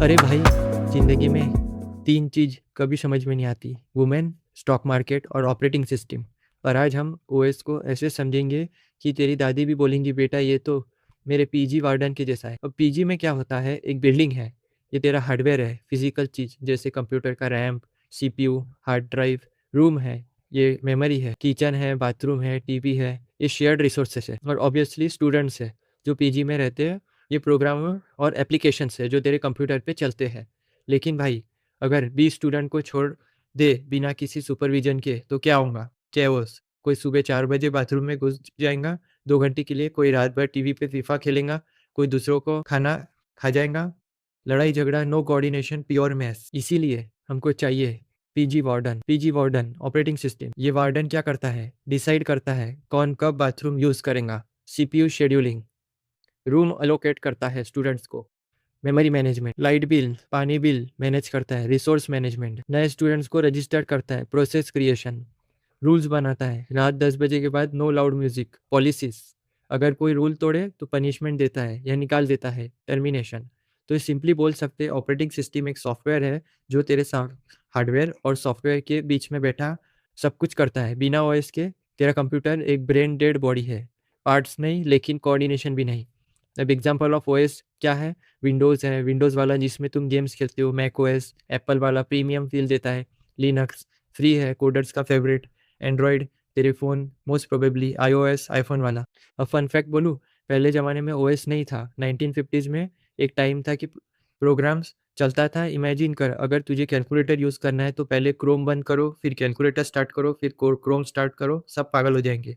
अरे भाई, ज़िंदगी में 3 चीज़ कभी समझ में नहीं आती, वुमेन, स्टॉक मार्केट और ऑपरेटिंग सिस्टम। और आज हम ओएस को ऐसे समझेंगे कि तेरी दादी भी बोलेंगी बेटा ये तो मेरे पीजी वार्डन के जैसा है। अब पीजी में क्या होता है, एक बिल्डिंग है, ये तेरा हार्डवेयर है, फिजिकल चीज़ जैसे कंप्यूटर का RAM, CPU, hard drive, room है, ये मेमोरी है, किचन है, बाथरूम है, टीवी है, ये शेयर्ड रिसोर्सेस है। और ऑब्वियसली स्टूडेंट्स है जो पीजी में रहते हैं, ये प्रोग्राम और एप्लीकेशंस है जो तेरे कंप्यूटर पे चलते हैं। लेकिन भाई, अगर 20 स्टूडेंट को छोड़ दे बिना किसी सुपरविजन के तो क्या होगा? चेओस। कोई सुबह 4 बजे बाथरूम में घुस जाएगा 2 घंटे के लिए, कोई रात भर टीवी पे फीफा खेलेगा, कोई दूसरों को खाना खा जाएगा, लड़ाई झगड़ा, नो कोऑर्डिनेशन, प्योर मैस। इसीलिए हमको चाहिए पीजी वार्डन ऑपरेटिंग सिस्टम। ये वार्डन क्या करता है? डिसाइड करता है कौन कब बाथरूम यूज करेगा, सीपीयू शेड्यूलिंग, रूम अलोकेट करता है स्टूडेंट्स को, मेमोरी मैनेजमेंट, लाइट बिल, पानी बिल मैनेज करता है, रिसोर्स मैनेजमेंट, नए स्टूडेंट्स को रजिस्टर करता है, प्रोसेस क्रिएशन, रूल्स बनाता है, रात 10 बजे के बाद नो लाउड म्यूजिक, पॉलिसीज, अगर कोई रूल तोड़े तो पनिशमेंट देता है या निकाल देता है, टर्मिनेशन। तो ये सिंपली बोल सकते हैं ऑपरेटिंग सिस्टम एक सॉफ्टवेयर है जो तेरे हार्डवेयर और सॉफ्टवेयर के बीच में बैठा सब कुछ करता है। बिना ओएस के तेरा कंप्यूटर एक ब्रेन डेड बॉडी है, पार्ट्स नहीं लेकिन कोऑर्डिनेशन भी नहीं। अब एग्जांपल ऑफ ओएस क्या है? विंडोज़ है, विंडोज़ वाला जिसमें तुम गेम्स खेलते हो, मैक ओएस एप्पल वाला प्रीमियम फील देता है, लिनक्स फ्री है, कोडर्स का फेवरेट, एंड्रॉयड तेरे phone most probably iOS iPhone वाला। अब फन फैक्ट बोलूँ, पहले ज़माने में ओएस नहीं था। 1950s में एक टाइम था कि प्रोग्राम्स चलता था। इमेजिन कर, अगर तुझे कैलकुलेटर यूज़ करना है तो पहले क्रोम बंद करो, फिर कैलकुलेटर स्टार्ट करो, फिर क्रोम स्टार्ट करो, सब पागल हो जाएंगे।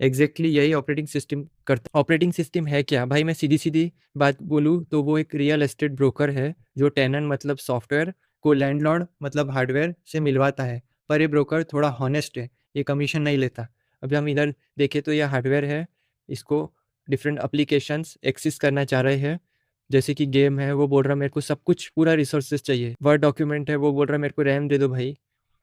एग्जैक्टली यही ऑपरेटिंग सिस्टम करता है। ऑपरेटिंग सिस्टम है क्या भाई? मैं सीधी सीधी बात बोलूँ तो वो एक रियल एस्टेट ब्रोकर है जो टेनन मतलब सॉफ्टवेयर को लैंडलॉर्ड मतलब हार्डवेयर से मिलवाता है। पर ये ब्रोकर थोड़ा हॉनेस्ट है, ये कमीशन नहीं लेता। अभी हम इधर देखें तो यह हार्डवेयर है, इसको डिफरेंट एप्लीकेशंस एक्सेस करना चाह रहे हैं, जैसे कि गेम है, वो बोल रहा मेरे को सब कुछ पूरा रिसोर्सेज चाहिए। वर्ड डॉक्यूमेंट है, वो बोल रहा मेरे को रैम दे दो भाई।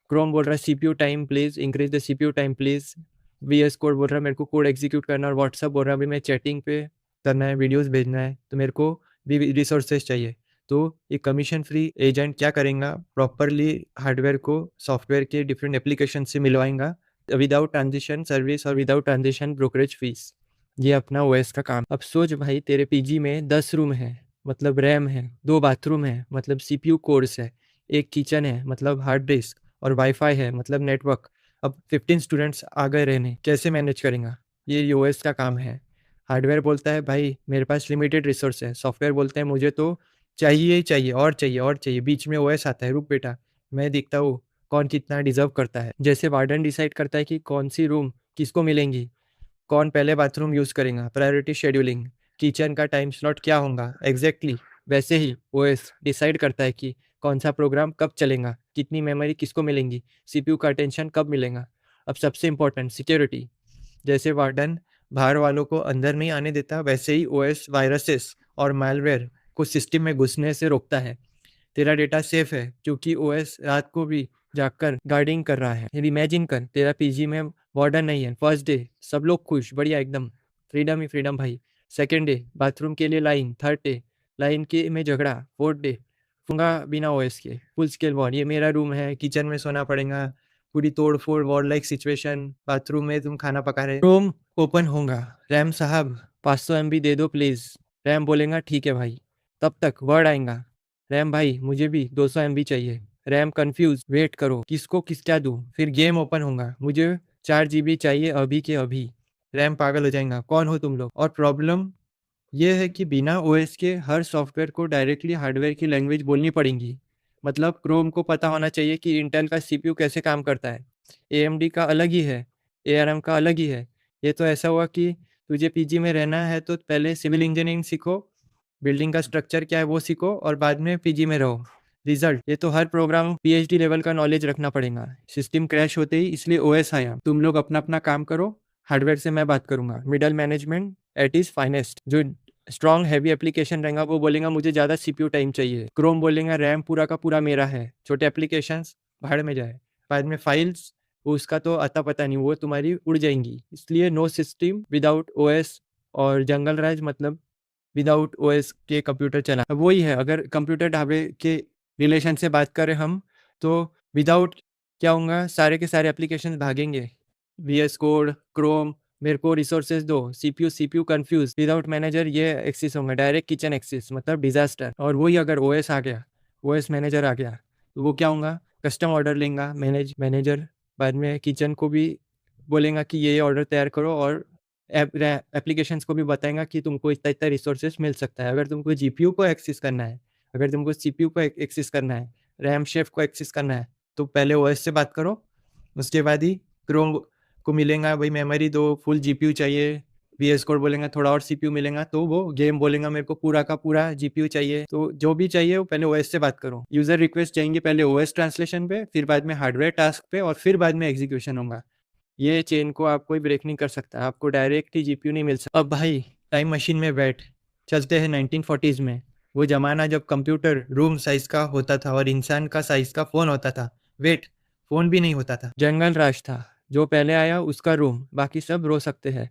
क्रोम बोल रहा है CPU time please increase the CPU time please. VS Code बोल रहा है मेरे को कोड एग्जीक्यूट करना, और व्हाट्सअप बोल रहा है अभी मैं चैटिंग पे करना है, वीडियोस भेजना है, तो मेरे को भी रिसोर्सेज चाहिए। तो ये कमीशन फ्री एजेंट क्या करेगा, प्रॉपरली हार्डवेयर को सॉफ्टवेयर के डिफरेंट एप्लीकेशन से मिलवाएगा विदाउट ट्रांजिशन सर्विस और विदाउट ट्रांजिशन ब्रोकरेज फीस। ये अपना ओएस का काम। अब सोच भाई, तेरे पीजी में 10 रूम है मतलब रैम है, 2 बाथरूम है मतलब सीपीयू कोर्स है, एक किचन है मतलब हार्ड डिस्क, और वाईफाई है मतलब नेटवर्क। अब 15 स्टूडेंट्स आ गए रहने, कैसे मैनेज करेंगे? ये ओएस का काम है। हार्डवेयर बोलता है भाई मेरे पास लिमिटेड रिसोर्स है, सॉफ्टवेयर बोलते हैं मुझे तो चाहिए ही चाहिए और चाहिए और चाहिए। बीच में ओएस आता है, रुक बेटा मैं देखता हूँ कौन कितना डिजर्व करता है। जैसे वार्डन डिसाइड करता है कि कौन सी रूम किसको मिलेंगी, कौन पहले बाथरूम यूज करेगा, प्रायोरिटी शेड्यूलिंग, किचन का टाइम स्लॉट क्या होगा, एग्जैक्टली वैसे ही ओएस डिसाइड करता है कि कौन सा प्रोग्राम कब चलेगा, कितनी मेमोरी किसको मिलेंगी, सीपीयू का अटेंशन कब मिलेगा। अब सबसे इंपॉर्टेंट सिक्योरिटी, जैसे वार्डन बाहर वालों को अंदर नहीं आने देता, वैसे ही ओएस वायरसेस और मालवेयर को सिस्टम में घुसने से रोकता है। तेरा डेटा सेफ है क्योंकि ओएस रात को भी जाकर गार्डिंग कर रहा है। इमेजिन कर, तेरा पीजी में वार्डन नहीं है। फर्स्ट डे सब लोग खुश, बढ़िया एकदम, फ्रीडम ही फ्रीडम भाई। सेकेंड डे बाथरूम के लिए लाइन, थर्ड डे लाइन के में झगड़ा, फोर्थ डे फूंगा बिना ओएस के, फुल स्केल वॉर, ये मेरा रूम है, किचन में सोना पड़ेगा, पूरी तोड़ फोड़ वॉर लाइक सिचुएशन, बाथरूम में तुम खाना पका रहे, रूम ओपन होगा, रैम साहब 500 MB दे दो प्लीज। रैम बोलेगा ठीक है भाई, तब तक वर्ड आएगा, रैम भाई मुझे भी 200 MB चाहिए। रैम कंफ्यूज, वेट करो किसको किसका दूं, फिर गेम ओपन होगा, मुझे 4 GB चाहिए अभी के अभी। रैम पागल हो जाएगा, कौन हो तुम लोग? और प्रॉब्लम ये है कि बिना ओएस के हर सॉफ्टवेयर को डायरेक्टली हार्डवेयर की लैंग्वेज बोलनी पड़ेगी। मतलब क्रोम को पता होना चाहिए कि इंटेल का सीपीयू कैसे काम करता है, एएमडी का अलग ही है, एआरएम का अलग ही है। ये तो ऐसा हुआ कि तुझे पीजी में रहना है तो पहले सिविल इंजीनियरिंग सीखो, बिल्डिंग का स्ट्रक्चर क्या है वो सीखो, और बाद में पीजी में रहो। रिजल्ट, ये तो हर प्रोग्राम पीएचडी लेवल का नॉलेज रखना पड़ेगा। सिस्टम क्रैश होते ही इसलिए ओएस आया। तुम लोग अपना अपना काम करो, हार्डवेयर से मैं बात करूंगा। Middle management eight is finest, जो स्ट्रॉन्ग हैवी एप्लीकेशन रहेगा वो बोलेगा मुझे ज़्यादा सीपीयू टाइम चाहिए। क्रोम बोलेगा रैम पूरा का पूरा मेरा है, छोटे एप्लीकेशंस भाड़ में जाए। बाद में फाइल्स, उसका तो अता पता नहीं, वो तुम्हारी उड़ जाएंगी। इसलिए नो सिस्टम विदाउट ओएस, और जंगल राज मतलब विदाउट ओएस के कंप्यूटर चला। अब वही है, अगर कंप्यूटर ढाबे के रिलेशन से बात करें हम, तो विदाउट क्या होगा, सारे के सारे एप्लीकेशन भागेंगे। VS कोड, क्रोम, मेरे को रिसोर्सेज दो, CPU कंफ्यूज, विदाउट मैनेजर ये एक्सेस होंगे, डायरेक्ट किचन एक्सेस, मतलब डिजास्टर। और वही अगर ओएस आ गया, ओएस मैनेजर आ गया, तो वो क्या होगा, कस्टम ऑर्डर लेगा मैनेजर, बाद में किचन को भी बोलेगा कि ये ऑर्डर तैयार करो, और एप्लीकेशंस को भी बताएगा कि तुमको इतना इतना रिसोर्सेज मिल सकता है। अगर तुमको GPU को एक्सेस करना है, अगर तुमको CPU को एक्सेस करना है, रैम शेफ को एक्सेस करना है, तो पहले ओएस से बात करो, उसके बाद ही क्रोम को मिलेगा भाई मेमोरी दो, फुल GPU चाहिए, VS कोड बोलेगा थोड़ा और CPU मिलेगा, तो वो गेम बोलेगा मेरे को पूरा का पूरा GPU चाहिए। तो जो भी चाहिए वो पहले ओएस से बात करो। यूजर रिक्वेस्ट जाएंगे पहले ओएस ट्रांसलेशन पे, फिर बाद में हार्डवेयर टास्क पे, और फिर बाद में एग्जीक्यूशन होगा। ये चेन को आप कोई ब्रेक नहीं कर सकता, आपको डायरेक्ट ही GPU नहीं मिल सकता। अब भाई टाइम मशीन में बैठ चलते हैं 1940s में, वो जमाना जब कंप्यूटर रूम साइज का होता था और इंसान का साइज का फोन होता था। वेट, फोन भी नहीं होता था, जंगल राज था, जो पहले आया उसका रूम, बाकी सब रो सकते हैं।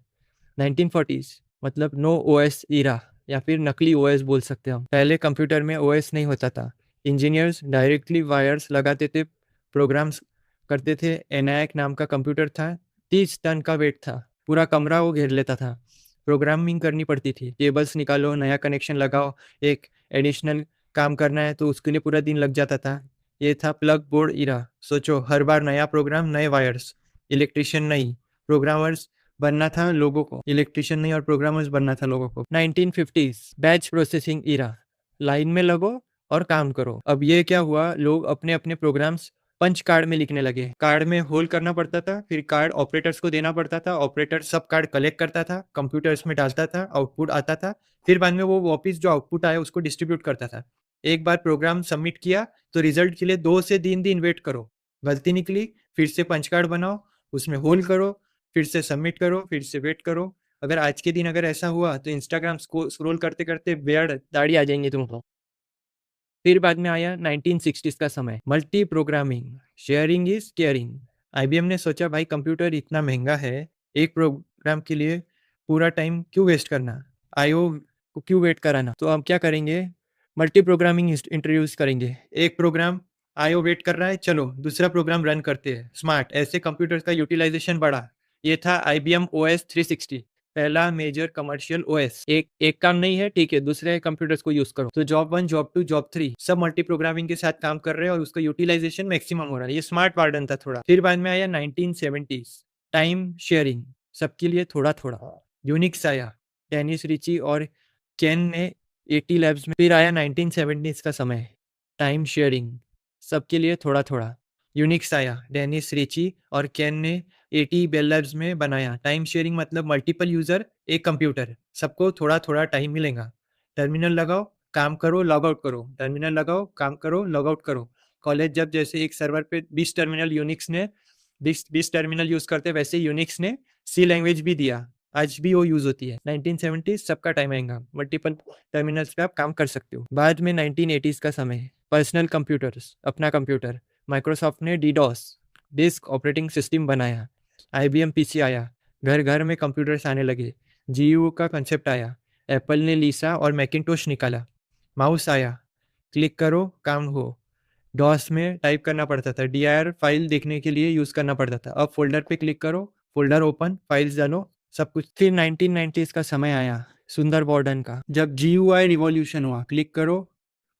1940s मतलब नो ओएस ईरा, या फिर नकली ओएस बोल सकते हैं हम। पहले कंप्यूटर में ओएस नहीं होता था, इंजीनियर्स डायरेक्टली वायर्स लगाते थे, प्रोग्राम्स करते थे। एनायक नाम का कंप्यूटर था, 30 टन का वेट था, पूरा कमरा वो घेर लेता था। प्रोग्रामिंग करनी पड़ती थी, केबल्स निकालो, नया कनेक्शन लगाओ, एक एडिशनल काम करना है तो उसके लिए पूरा दिन लग जाता था। ये था प्लग बोर्ड इरा। सोचो, हर बार नया प्रोग्राम, नए वायर्स, इलेक्ट्रिशियन नहीं प्रोग्रामर्स बनना था लोगों को, इलेक्ट्रिशियन नहीं और प्रोग्रामर्स बनना था लोगों को। 1950s बैच प्रोसेसिंग इरा, लाइन में लगो और काम करो। अब ये क्या हुआ, लोग अपने अपने प्रोग्राम्स पंच कार्ड में लिखने लगे। कार्ड में होल करना पड़ता था, फिर कार्ड ऑपरेटर्स को देना पड़ता था, ऑपरेटर सब कार्ड कलेक्ट करता था, कंप्यूटर्स में डालता था, आउटपुट आता था, फिर बाद में वो वापिस जो आउटपुट आया उसको डिस्ट्रीब्यूट करता था। एक बार प्रोग्राम सबमिट किया तो रिजल्ट के लिए 2 से 3 दिन वेट करो, गलती निकली फिर से पंच कार्ड बनाओ, उसमें होल करो, फिर से सबमिट करो, फिर से वेट करो। अगर आज के दिन अगर ऐसा हुआ तो इंस्टाग्राम स्क्रॉल करते करते बियर्ड दाढ़ी आ जाएंगी तुमको। फिर बाद में आया 1960s का समय, multi programming, sharing is caring. IBM ने सोचा भाई कंप्यूटर इतना महंगा है, एक प्रोग्राम के लिए पूरा टाइम क्यों वेस्ट करना, IO को क्यों वेट कराना, तो हम क्या करेंगे, मल्टी प्रोग्रामिंग इंट्रोड्यूस करेंगे। एक प्रोग्राम IO वेट कर रहा है, चलो दूसरा प्रोग्राम रन करते हैं, स्मार्ट, ऐसे कंप्यूटर का यूटिलाइजेशन बढ़ा। ये था IBM OS 360, पहला मेजर कमर्शियल OS। एक काम नहीं है, ठीक है, दूसरे कंप्यूटर्स को यूज करो। तो जॉब 1, जॉब 2, जॉब 3 सब मल्टी प्रोग्रामिंग के साथ काम कर रहे हैं और उसका यूटिलाइजेशन मैक्सिमम हो रहा है। ये स्मार्ट वार्डन था थोड़ा। फिर बाद में आया 1970s, टाइम शेयरिंग, सबके लिए थोड़ा थोड़ा। यूनिक्स आया, डेनिस रिची और केन ने 80 लैब्स में। फिर आया 1970s का समय, टाइम शेयरिंग, सबके लिए थोड़ा थोड़ा। यूनिक्स आया, डेनिस रिची और केन ने 80 बेल लैब्स में बनाया। टाइम शेयरिंग मतलब मल्टीपल यूजर, एक कंप्यूटर, सबको थोड़ा थोड़ा टाइम मिलेगा। टर्मिनल लगाओ, काम करो, लॉग आउट करो, टर्मिनल लगाओ, काम करो, लॉग आउट करो। कॉलेज जब जैसे एक सर्वर पे 20 टर्मिनल यूनिक्स ने 20 टर्मिनल यूज करते, वैसे यूनिक्स ने सी लैंग्वेज भी दिया, आज भी वो यूज होती है। 1970 सबका टाइम आएगा, मल्टीपल टर्मिनल्स पे आप काम कर सकते हो। बाद में 1980s का समय, पर्सनल कंप्यूटर्स, अपना कंप्यूटर। माइक्रोसॉफ्ट ने डीडॉस, डिस्क ऑपरेटिंग सिस्टम बनाया। IBM PC आया, घर घर में कंप्यूटर्स आने लगे। GU का कंसेप्ट आया, एप्पल ने लीसा और मैकिंटोश निकाला। माउस आया, क्लिक करो काम हो। डॉस में टाइप करना पड़ता था, DIR फाइल देखने के लिए यूज करना पड़ता था। अब फोल्डर पे क्लिक करो, फोल्डर ओपन, फाइल्स डालो, सब कुछ। फिर 1990s का समय आया, सुंदर बॉर्डन का, जब GUI रिवॉल्यूशन हुआ, क्लिक करो,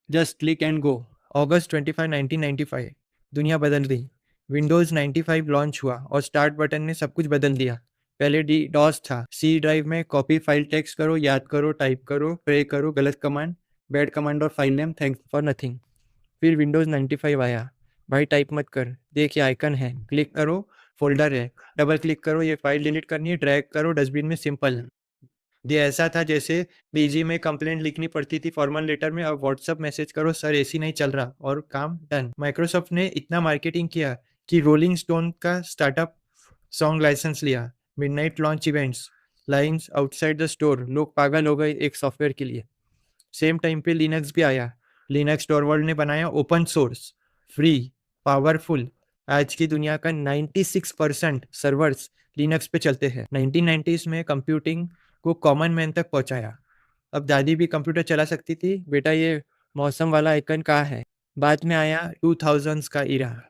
जस्ट क्लिक एंड गो। अगस्त 25, 1995, दुनिया बदल गई। विंडोज 95 लॉन्च हुआ और स्टार्ट बटन ने सब कुछ बदल दिया। पहले डॉस था, C ड्राइव में कॉपी फाइल टेक्स्ट करो, याद करो, टाइप करो, प्रे करो, गलत कमांड, बैड कमांड और file name, thanks for nothing. फिर विंडोज 95 आया, भाई टाइप मत कर, देख ये आइकन है, क्लिक करो, फोल्डर है, डबल क्लिक करो, ये फाइल डिलीट करनी है, ड्रैग करो डस्टबिन में, सिंपल। ये ऐसा था जैसे PG में कंप्लेंट लिखनी पड़ती थी फॉर्मल लेटर में, अब व्हाट्सअप मैसेज करो, सर AC नहीं चल रहा, और काम डन। माइक्रोसॉफ्ट ने इतना मार्केटिंग किया कि रोलिंग स्टोन का स्टार्टअप सॉन्ग लाइसेंस लिया। Midnight launch events, lines outside the store, लोग पागल हो गए एक सॉफ्टवेयर के लिए। सेम टाइम पे लिनक्स भी आया। लिनक्स टॉरवर्ल्ड ने बनाया, ओपन सोर्स, फ्री, पावरफुल। आज की दुनिया का 96% सर्वर्स लिनक्स पे चलते हैं। 1990s में कंप्यूटिंग को कॉमन मैन तक पहुंचाया। अब दादी भी कंप्यूटर चला सकती थी। बेटा ये मौसम वाला आइकन कहाँ है? बाद में आया 2000s का इरा।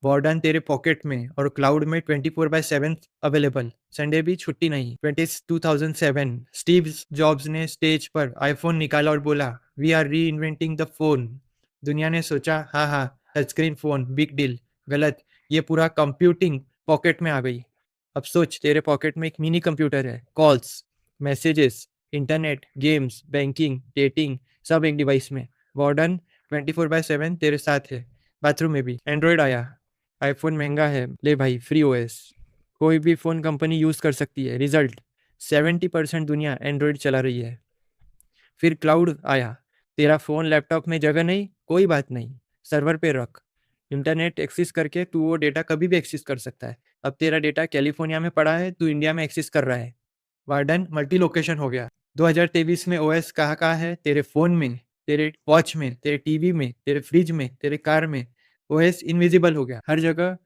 वार्डन तेरे पॉकेट में और क्लाउड में 24/7 अवेलेबल। संडे भी छुट्टी नहीं। 2007 स्टीव जॉब्स ने स्टेज पर आईफोन निकाला और बोला, वी आर री इन्वेंटिंग द फोन। दुनिया ने सोचा, हाँ हाँ touch screen phone big deal. गलत, ये पूरा कंप्यूटिंग पॉकेट में आ गई। अब सोच, तेरे पॉकेट में एक मिनी कंप्यूटर है। Calls, messages, internet, games, banking, dating, सब एक डिवाइस में। वार्डन 24/7 तेरे साथ है। बाथरूम में भी। एंड्रॉयड आया, आईफोन महंगा है, ले भाई फ्री ओएस। कोई भी फ़ोन कंपनी यूज़ कर सकती है। रिजल्ट 70% दुनिया एंड्रॉयड चला रही है। फिर क्लाउड आया, तेरा फ़ोन लैपटॉप में जगह नहीं, कोई बात नहीं, सर्वर पे रख। इंटरनेट एक्सेस करके तू वो डेटा कभी भी एक्सेस कर सकता है। अब तेरा डेटा कैलिफोर्निया में पड़ा है, तू इंडिया में एक्सेस कर रहा है। वार्डन मल्टी लोकेशन हो गया। 2023 में ओएस कहाँ कहाँ है? तेरे फ़ोन में, तेरे वॉच में, तेरे टीवी में, तेरे फ्रिज में, तेरे कार में। ओएस इनविजिबल हो गया। हर जगह,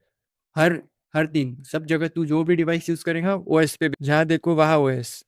हर हर दिन, सब जगह तू जो भी डिवाइस यूज़ करेगा ओएस पे, जहाँ देखो वहाँ ओएस।